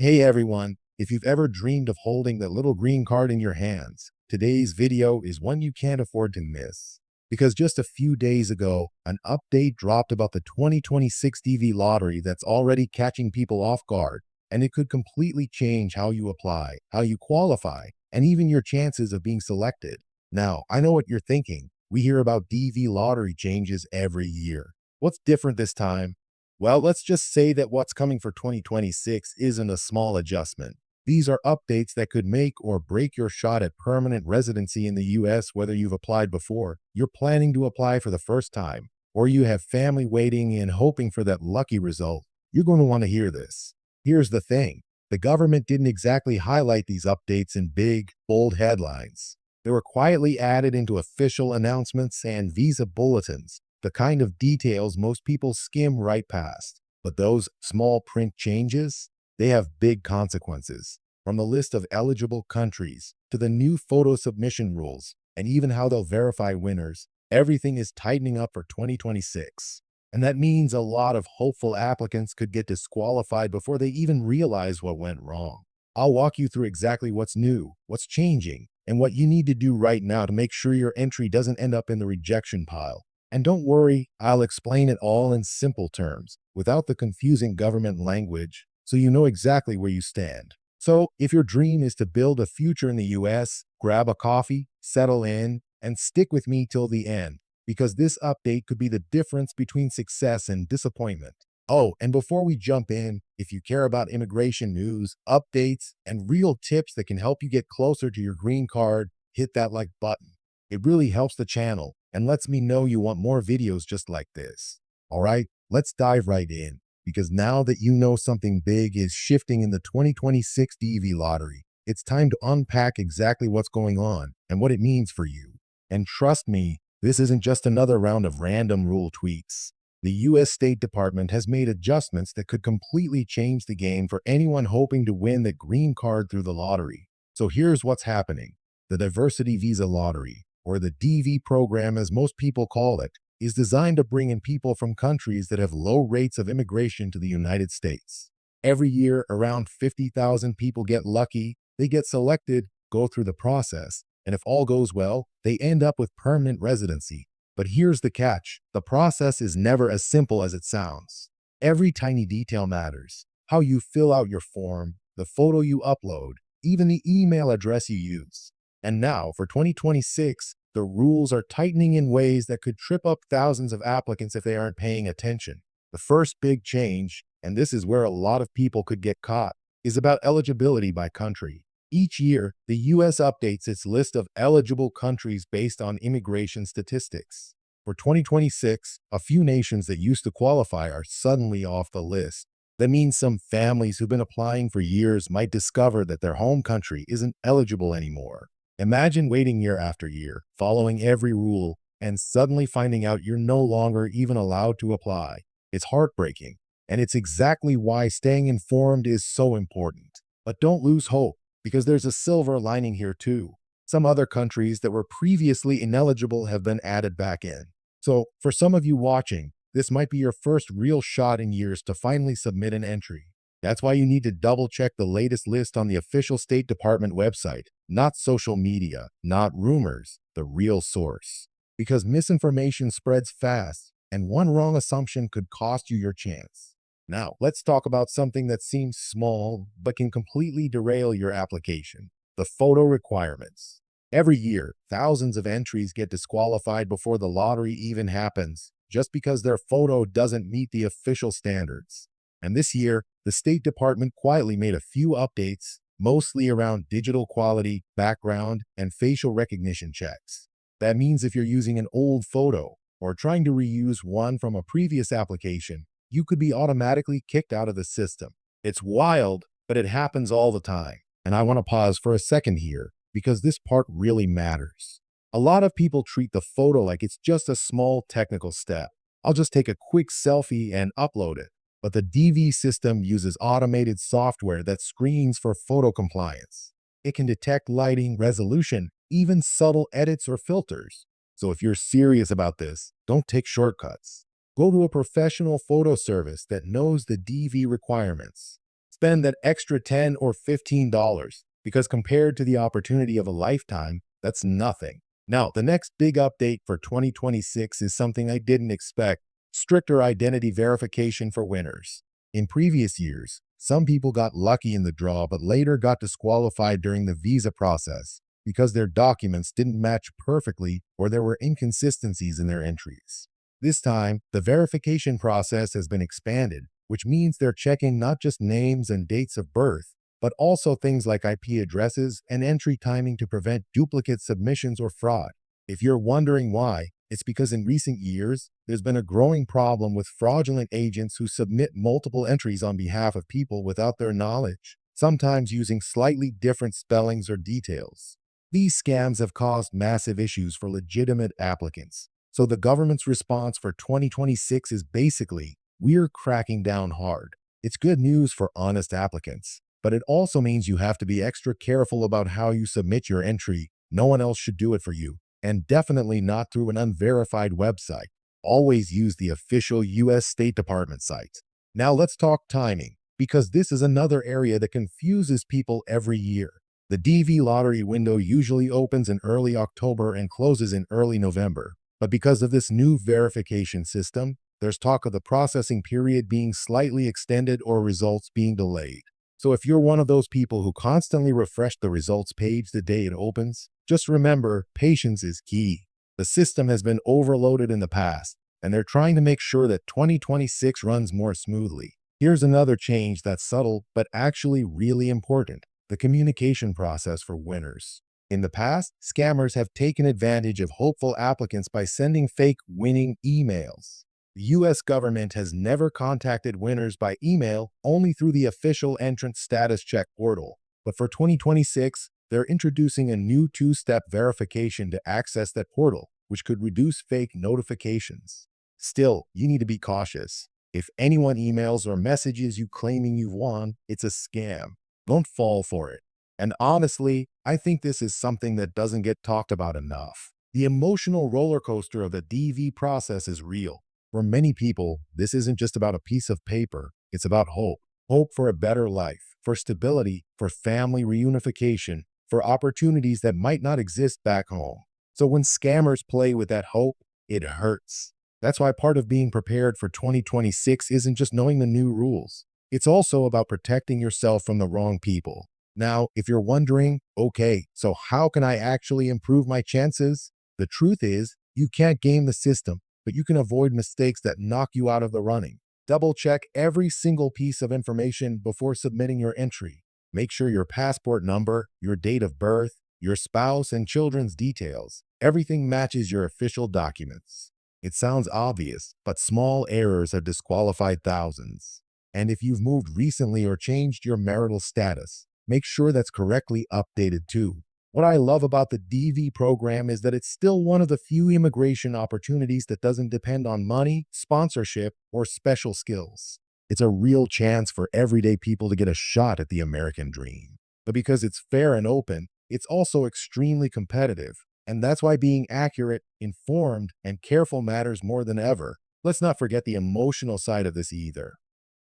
Hey everyone, if you've ever dreamed of holding that little green card in your hands, today's video is one you can't afford to miss. Because just a few days ago, an update dropped about the 2026 DV lottery that's already catching people off guard, and it could completely change how you apply, how you qualify, and even your chances of being selected. Now, I know what you're thinking. We hear about DV lottery changes every year. What's different this time? Well, let's just say that what's coming for 2026 isn't a small adjustment. These are updates that could make or break your shot at permanent residency in the US, whether you've applied before, you're planning to apply for the first time, or you have family waiting and hoping for that lucky result. You're going to want to hear this. Here's the thing. The government didn't exactly highlight these updates in big, bold headlines. They were quietly added into official announcements and visa bulletins, the kind of details most people skim right past. But those small print changes, they have big consequences. From the list of eligible countries to the new photo submission rules and even how they'll verify winners, everything is tightening up for 2026. And that means a lot of hopeful applicants could get disqualified before they even realize what went wrong. I'll walk you through exactly what's new, what's changing, and what you need to do right now to make sure your entry doesn't end up in the rejection pile. And don't worry, I'll explain it all in simple terms, without the confusing government language, so you know exactly where you stand. So, if your dream is to build a future in the US, grab a coffee, settle in, and stick with me till the end, because this update could be the difference between success and disappointment. Oh, and before we jump in, if you care about immigration news, updates, and real tips that can help you get closer to your green card, hit that like button. It really helps the channel and lets me know you want more videos just like this. All right, let's dive right in, because now that you know something big is shifting in the 2026 DV lottery, it's time to unpack exactly what's going on and what it means for you. And trust me, this isn't just another round of random rule tweaks. The US State Department has made adjustments that could completely change the game for anyone hoping to win the green card through the lottery. So here's what's happening. The Diversity Visa Lottery, or the DV program as most people call it, is designed to bring in people from countries that have low rates of immigration to the United States. Every year, around 50,000 people get lucky, they get selected, go through the process, and if all goes well, they end up with permanent residency. But here's the catch. The process is never as simple as it sounds. Every tiny detail matters. How you fill out your form, the photo you upload, even the email address you use. And now, for 2026, the rules are tightening in ways that could trip up thousands of applicants if they aren't paying attention. The first big change, and this is where a lot of people could get caught, is about eligibility by country. Each year, the US updates its list of eligible countries based on immigration statistics. For 2026, a few nations that used to qualify are suddenly off the list. That means some families who've been applying for years might discover that their home country isn't eligible anymore. Imagine waiting year after year, following every rule, and suddenly finding out you're no longer even allowed to apply. It's heartbreaking, and it's exactly why staying informed is so important. But don't lose hope, because there's a silver lining here too. Some other countries that were previously ineligible have been added back in. So, for some of you watching, this might be your first real shot in years to finally submit an entry. That's why you need to double check the latest list on the official State Department website, not social media, not rumors, the real source. Because misinformation spreads fast, and one wrong assumption could cost you your chance. Now, let's talk about something that seems small but can completely derail your application: the photo requirements. Every year, thousands of entries get disqualified before the lottery even happens, just because their photo doesn't meet the official standards. And this year, the State Department quietly made a few updates, mostly around digital quality, background, and facial recognition checks. That means if you're using an old photo or trying to reuse one from a previous application, you could be automatically kicked out of the system. It's wild, but it happens all the time. And I want to pause for a second here, because this part really matters. A lot of people treat the photo like it's just a small technical step. I'll just take a quick selfie and upload it. But the DV system uses automated software that screens for photo compliance. It can detect lighting, resolution, even subtle edits or filters. So if you're serious about this, don't take shortcuts. Go to a professional photo service that knows the DV requirements. spend that extra $10 or $15 because compared to the opportunity of a lifetime, that's nothing. Now, the next big update for 2026 is something I didn't expect: stricter identity verification for winners. In previous years, some people got lucky in the draw but later got disqualified during the visa process because their documents didn't match perfectly or there were inconsistencies in their entries. This time, the verification process has been expanded, which means they're checking not just names and dates of birth, but also things like IP addresses and entry timing to prevent duplicate submissions or fraud. If you're wondering why, it's because in recent years, there's been a growing problem with fraudulent agents who submit multiple entries on behalf of people without their knowledge, sometimes using slightly different spellings or details. These scams have caused massive issues for legitimate applicants. So the government's response for 2026 is basically, we're cracking down hard. It's good news for honest applicants, but it also means you have to be extra careful about how you submit your entry. No one else should do it for you, and definitely not through an unverified website. Always use the official US State Department site. Now let's talk timing, because this is another area that confuses people every year. The DV lottery window usually opens in early October and closes in early November. But because of this new verification system, there's talk of the processing period being slightly extended or results being delayed. So if you're one of those people who constantly refresh the results page the day it opens, just remember, patience is key. The system has been overloaded in the past, and they're trying to make sure that 2026 runs more smoothly. Here's another change that's subtle but actually really important: the communication process for winners. In the past, scammers have taken advantage of hopeful applicants by sending fake winning emails. The US government has never contacted winners by email, only through the official entrance status check portal. But for 2026, they're introducing a new two-step verification to access that portal, which could reduce fake notifications. Still, you need to be cautious. If anyone emails or messages you claiming you've won, it's a scam. Don't fall for it. And honestly, I think this is something that doesn't get talked about enough. The emotional roller coaster of the DV process is real. For many people, this isn't just about a piece of paper, it's about hope. Hope for a better life, for stability, for family reunification, for opportunities that might not exist back home. So when scammers play with that hope, it hurts. That's why part of being prepared for 2026 isn't just knowing the new rules. It's also about protecting yourself from the wrong people. Now, if you're wondering, okay, so how can I actually improve my chances? The truth is, you can't game the system, but you can avoid mistakes that knock you out of the running. Double-check every single piece of information before submitting your entry. Make sure your passport number, your date of birth, your spouse and children's details, everything matches your official documents. It sounds obvious, but small errors have disqualified thousands. And if you've moved recently or changed your marital status, make sure that's correctly updated too. What I love about the DV program is that it's still one of the few immigration opportunities that doesn't depend on money, sponsorship, or special skills. It's a real chance for everyday people to get a shot at the American dream. But because it's fair and open, it's also extremely competitive. And that's why being accurate, informed, and careful matters more than ever. Let's not forget the emotional side of this either.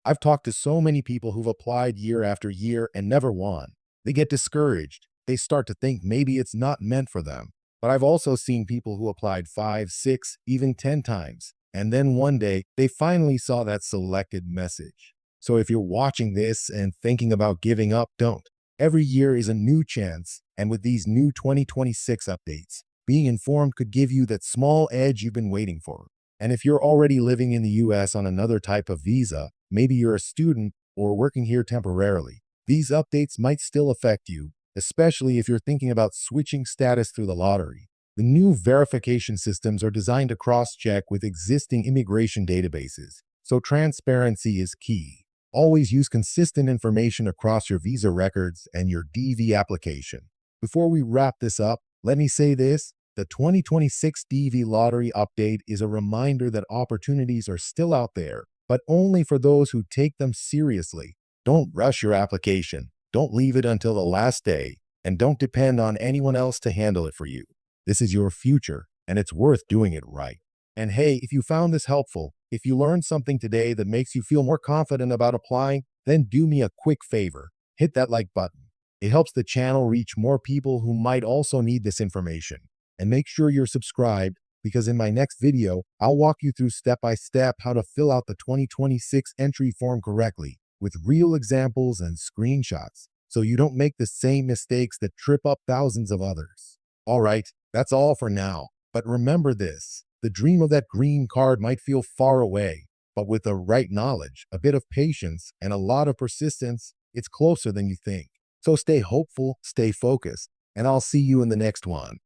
I've talked to so many people who've applied year after year and never won. They get discouraged. They start to think maybe it's not meant for them. But I've also seen people who applied 5, 6, even 10 times. And then one day, they finally saw that selected message. So if you're watching this and thinking about giving up, don't. Every year is a new chance. And with these new 2026 updates, being informed could give you that small edge you've been waiting for. And if you're already living in the US on another type of visa, maybe you're a student or working here temporarily, these updates might still affect you, especially if you're thinking about switching status through the lottery. The new verification systems are designed to cross-check with existing immigration databases, so transparency is key. Always use consistent information across your visa records and your DV application. Before we wrap this up, let me say this: the 2026 DV lottery update is a reminder that opportunities are still out there, but only for those who take them seriously. Don't rush your application. Don't leave it until the last day, and don't depend on anyone else to handle it for you. This is your future, and it's worth doing it right. And hey, if you found this helpful, if you learned something today that makes you feel more confident about applying, then do me a quick favor. Hit that like button. It helps the channel reach more people who might also need this information. And make sure you're subscribed, because in my next video, I'll walk you through step by step how to fill out the 2026 entry form correctly with real examples and screenshots, so you don't make the same mistakes that trip up thousands of others. All right, that's all for now. But remember this, the dream of that green card might feel far away, but with the right knowledge, a bit of patience, and a lot of persistence, it's closer than you think. So stay hopeful, stay focused, and I'll see you in the next one.